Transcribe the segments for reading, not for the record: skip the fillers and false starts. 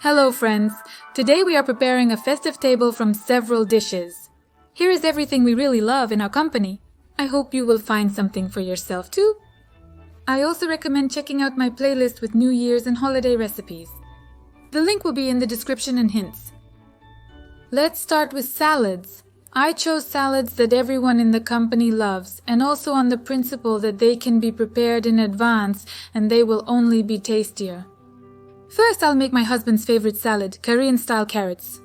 Hello friends! Today we are preparing a festive table from several dishes. Here is everything we really love in our company. I hope you will find something for yourself too. I also recommend checking out my playlist with New Year's and holiday recipes. The link will be in the description and hints. Let's start with salads. I chose salads that everyone in the company loves, and also on the principle that they can be prepared in advance and they will only be tastier. First, I'll make my husband's favorite salad, Korean-style carrots.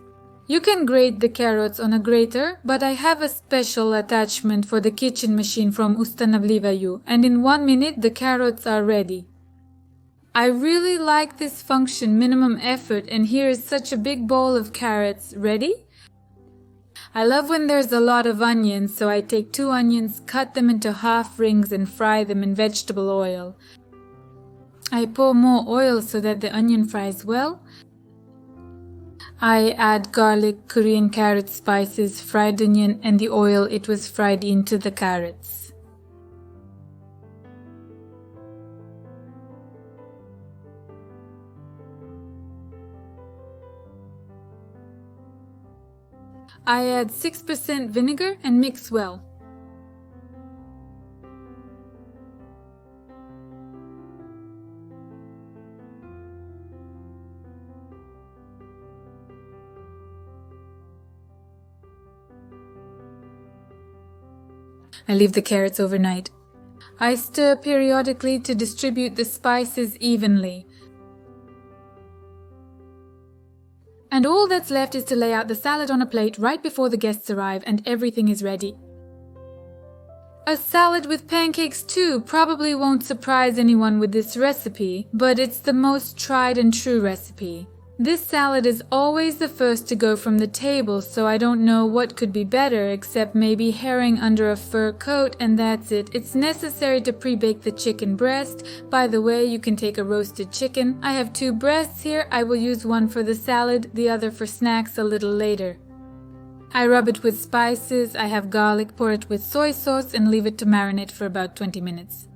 You can grate the carrots on a grater, but I have a special attachment for the kitchen machine from Ustanovlivayu, and in 1 minute the carrots are ready. I really like this function, minimum effort, and here is such a big bowl of carrots ready. I love when there's a lot of onions, so I take 2 onions, cut them into half rings and fry them in vegetable oil. I pour more oil so that the onion fries well. I add garlic, Korean carrot spices, fried onion and the oil it was fried into the carrots. I add 6% vinegar and mix well. I leave the carrots overnight. I stir periodically to distribute the spices evenly. And all that's left is to lay out the salad on a plate right before the guests arrive and everything is ready. A salad with pancakes too probably won't surprise anyone with this recipe, but it's the most tried and true recipe. This salad is always the first to go from the table, so I don't know what could be better except maybe herring under a fur coat, and that's it. It's necessary to pre-bake the chicken breast. By the way, you can take a roasted chicken. I have 2 breasts here. I will use one for the salad, the other for snacks a little later. I rub it with spices. I have garlic, pour it with soy sauce and leave it to marinate for about 20 minutes.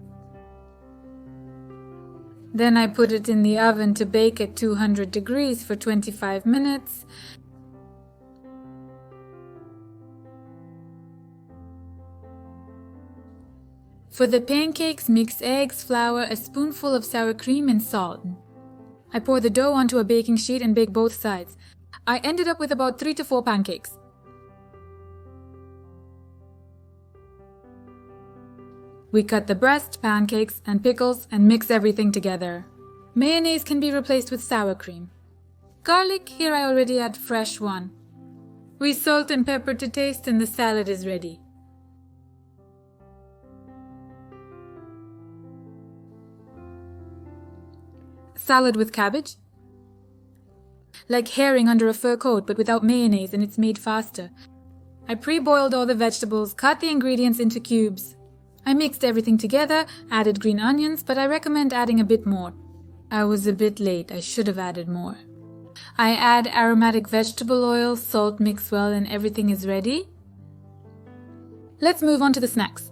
Then I put it in the oven to bake at 200 degrees for 25 minutes. For the pancakes, mix eggs, flour, a spoonful of sour cream and salt. I pour the dough onto a baking sheet and bake both sides. I ended up with about 3 to 4 pancakes. We cut the breast, pancakes, and pickles and mix everything together. Mayonnaise can be replaced with sour cream. Garlic, here I already add fresh one. We salt and pepper to taste and the salad is ready. Salad with cabbage. Like herring under a fur coat but without mayonnaise, and it's made faster. I pre-boiled all the vegetables, cut the ingredients into cubes. I mixed everything together, added green onions, but I recommend adding a bit more. I was a bit late, I should have added more. I add aromatic vegetable oil, salt, mix well, and everything is ready. Let's move on to the snacks.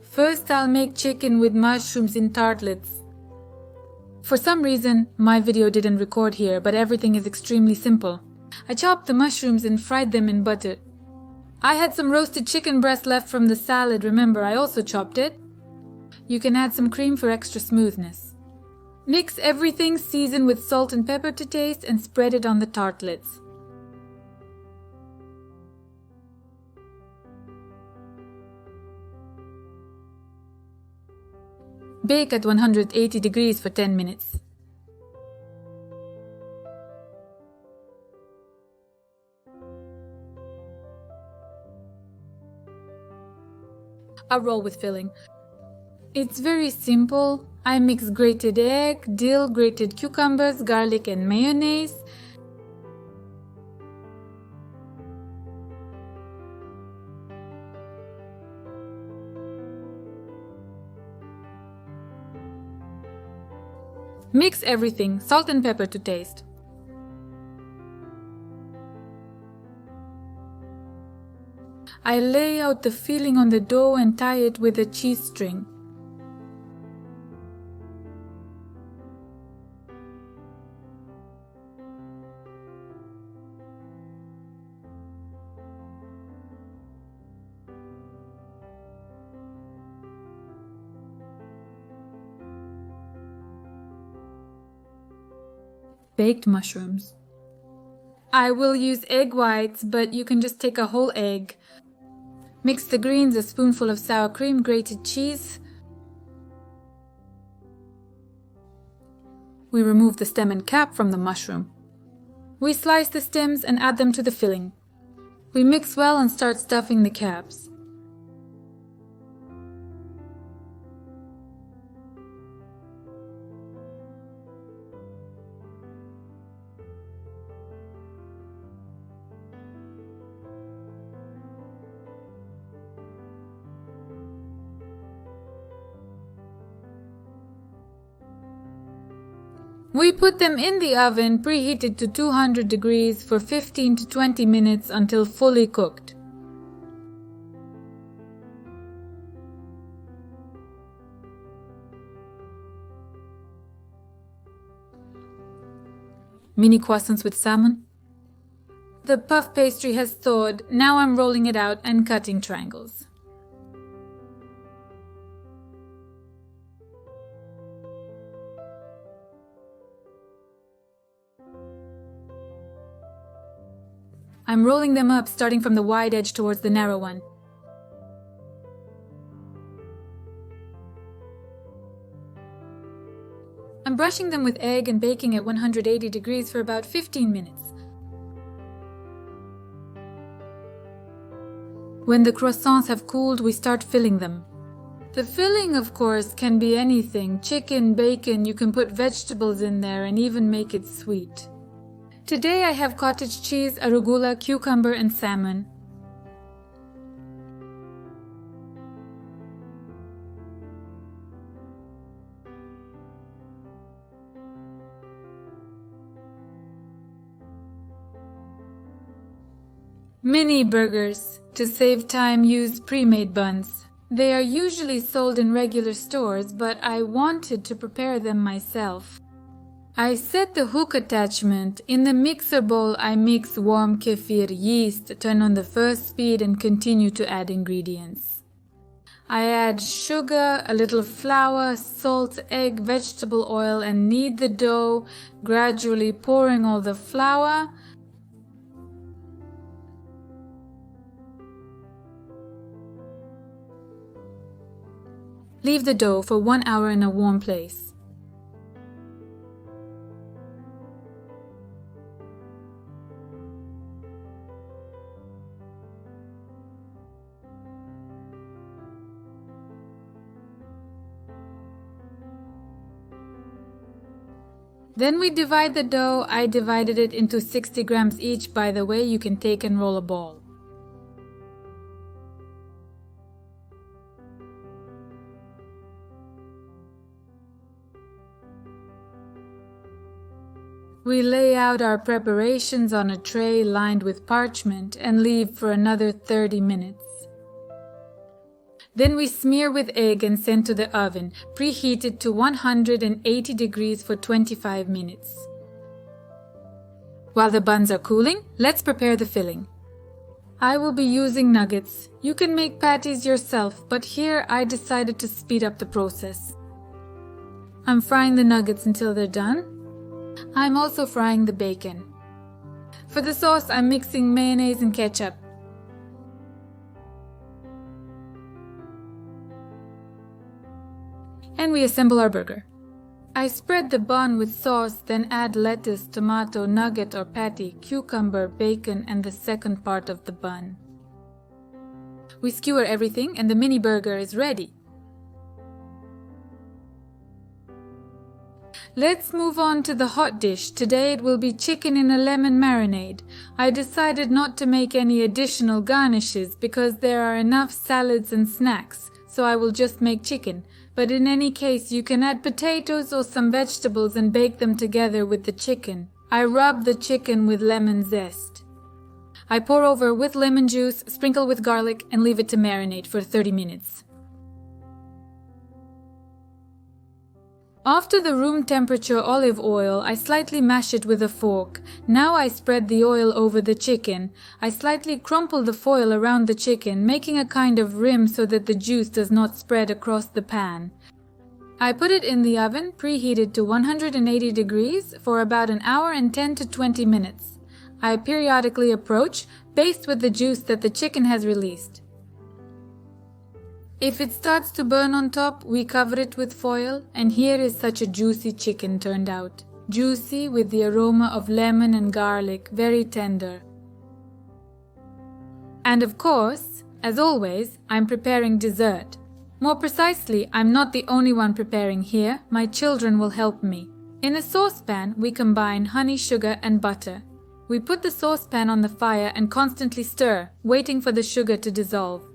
First, I'll make chicken with mushrooms in tartlets. For some reason, my video didn't record here, but everything is extremely simple. I chopped the mushrooms and fried them in butter. I had some roasted chicken breast left from the salad, remember I also chopped it. You can add some cream for extra smoothness. Mix everything, season with salt and pepper to taste, and spread it on the tartlets. Bake at 180 degrees for 10 minutes. A roll with filling. It's very simple. I mix grated egg, dill, grated cucumbers, garlic and mayonnaise. Mix everything, salt and pepper to taste. I lay out the filling on the dough and tie it with a cheese string. baked mushrooms. I will use egg whites, but you can just take a whole egg. Mix the greens, a spoonful of sour cream, grated cheese. We remove the stem and cap from the mushroom. We slice the stems and add them to the filling. We mix well and start stuffing the caps. We put them in the oven preheated to 200 degrees for 15 to 20 minutes until fully cooked. Mini croissants with salmon. The puff pastry has thawed. Now I'm rolling it out and cutting triangles. I'm rolling them up, starting from the wide edge towards the narrow one. I'm brushing them with egg and baking at 180 degrees for about 15 minutes. When the croissants have cooled, we start filling them. The filling, of course, can be anything: chicken, bacon, you can put vegetables in there and even make it sweet. Today I have cottage cheese, arugula, cucumber and salmon. Mini burgers. To save time, use pre-made buns. They are usually sold in regular stores, but I wanted to prepare them myself. I set the hook attachment. In the mixer bowl, I mix warm kefir yeast, turn on the first speed and continue to add ingredients. I add sugar, a little flour, salt, egg, vegetable oil and knead the dough, gradually pouring all the flour. Leave the dough for 1 hour in a warm place. Then we divide the dough. I divided it into 60 grams each. By the way, you can take and roll a ball. We lay out our preparations on a tray lined with parchment and leave for another 30 minutes. Then we smear with egg and send to the oven, preheated to 180 degrees for 25 minutes. While the buns are cooling, let's prepare the filling. I will be using nuggets. You can make patties yourself, but here I decided to speed up the process. I'm frying the nuggets until they're done. I'm also frying the bacon. For the sauce, I'm mixing mayonnaise and ketchup. And we assemble our burger. I spread the bun with sauce, then add lettuce, tomato, nugget or patty, cucumber, bacon, and the second part of the bun. We skewer everything and the mini burger is ready. Let's move on to the hot dish. Today it will be chicken in a lemon marinade. I decided not to make any additional garnishes because there are enough salads and snacks, so I will just make chicken. But in any case, you can add potatoes or some vegetables and bake them together with the chicken. I rub the chicken with lemon zest. I pour over with lemon juice, sprinkle with garlic, and leave it to marinate for 30 minutes. After the room temperature olive oil, I slightly mash it with a fork. Now I spread the oil over the chicken. I slightly crumple the foil around the chicken, making a kind of rim so that the juice does not spread across the pan. I put it in the oven, preheated to 180 degrees for about an hour and 10 to 20 minutes. I periodically approach, baste with the juice that the chicken has released. If it starts to burn on top, we cover it with foil, and here is such a juicy chicken turned out. Juicy with the aroma of lemon and garlic, very tender. And of course, as always, I'm preparing dessert. More precisely, I'm not the only one preparing here, my children will help me. In a saucepan, we combine honey, sugar and butter. We put the saucepan on the fire and constantly stir, waiting for the sugar to dissolve.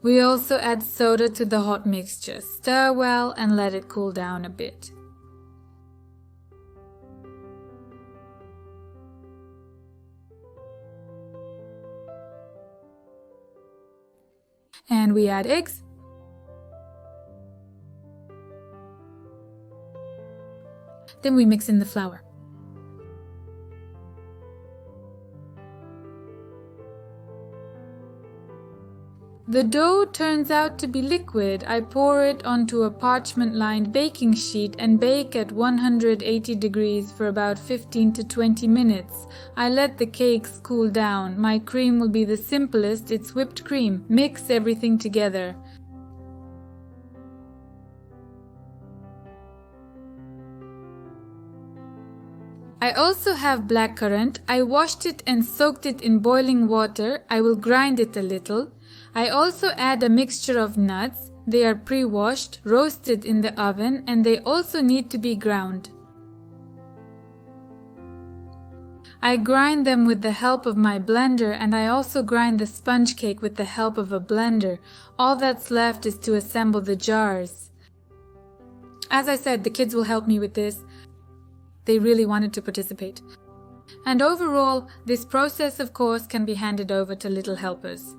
We also add soda to the hot mixture, stir well and let it cool down a bit. And we add eggs. Then we mix in the flour. The dough turns out to be liquid. I pour it onto a parchment-lined baking sheet and bake at 180 degrees for about 15 to 20 minutes. I let the cakes cool down. My cream will be the simplest, it's whipped cream. Mix everything together. I also have blackcurrant. I washed it and soaked it in boiling water. I will grind it a little. I also add a mixture of nuts. They are pre-washed, roasted in the oven, and they also need to be ground. I grind them with the help of my blender, and I also grind the sponge cake with the help of a blender. All that's left is to assemble the jars. As I said, the kids will help me with this. They really wanted to participate. And overall, this process of course can be handed over to little helpers.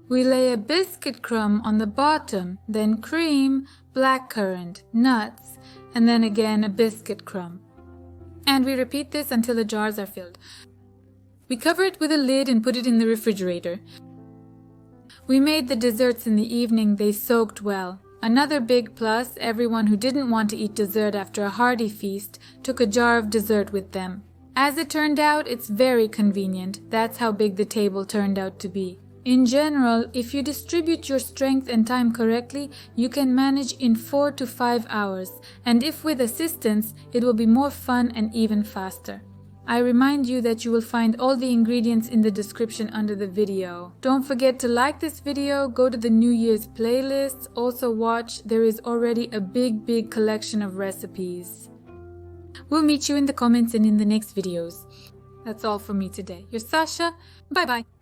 We lay a biscuit crumb on the bottom, then cream, blackcurrant, nuts, and then again a biscuit crumb. And we repeat this until the jars are filled. We cover it with a lid and put it in the refrigerator. We made the desserts in the evening, they soaked well. Another big plus, everyone who didn't want to eat dessert after a hearty feast took a jar of dessert with them. As it turned out, it's very convenient. That's how big the table turned out to be. In general, if you distribute your strength and time correctly, you can manage in 4 to 5 hours, and if with assistance, it will be more fun and even faster. I remind you that you will find all the ingredients in the description under the video. Don't forget to like this video, go to the New Year's playlist, also watch, there is already a big collection of recipes. We'll meet you in the comments and in the next videos. That's all for me today. You're Sasha, bye bye.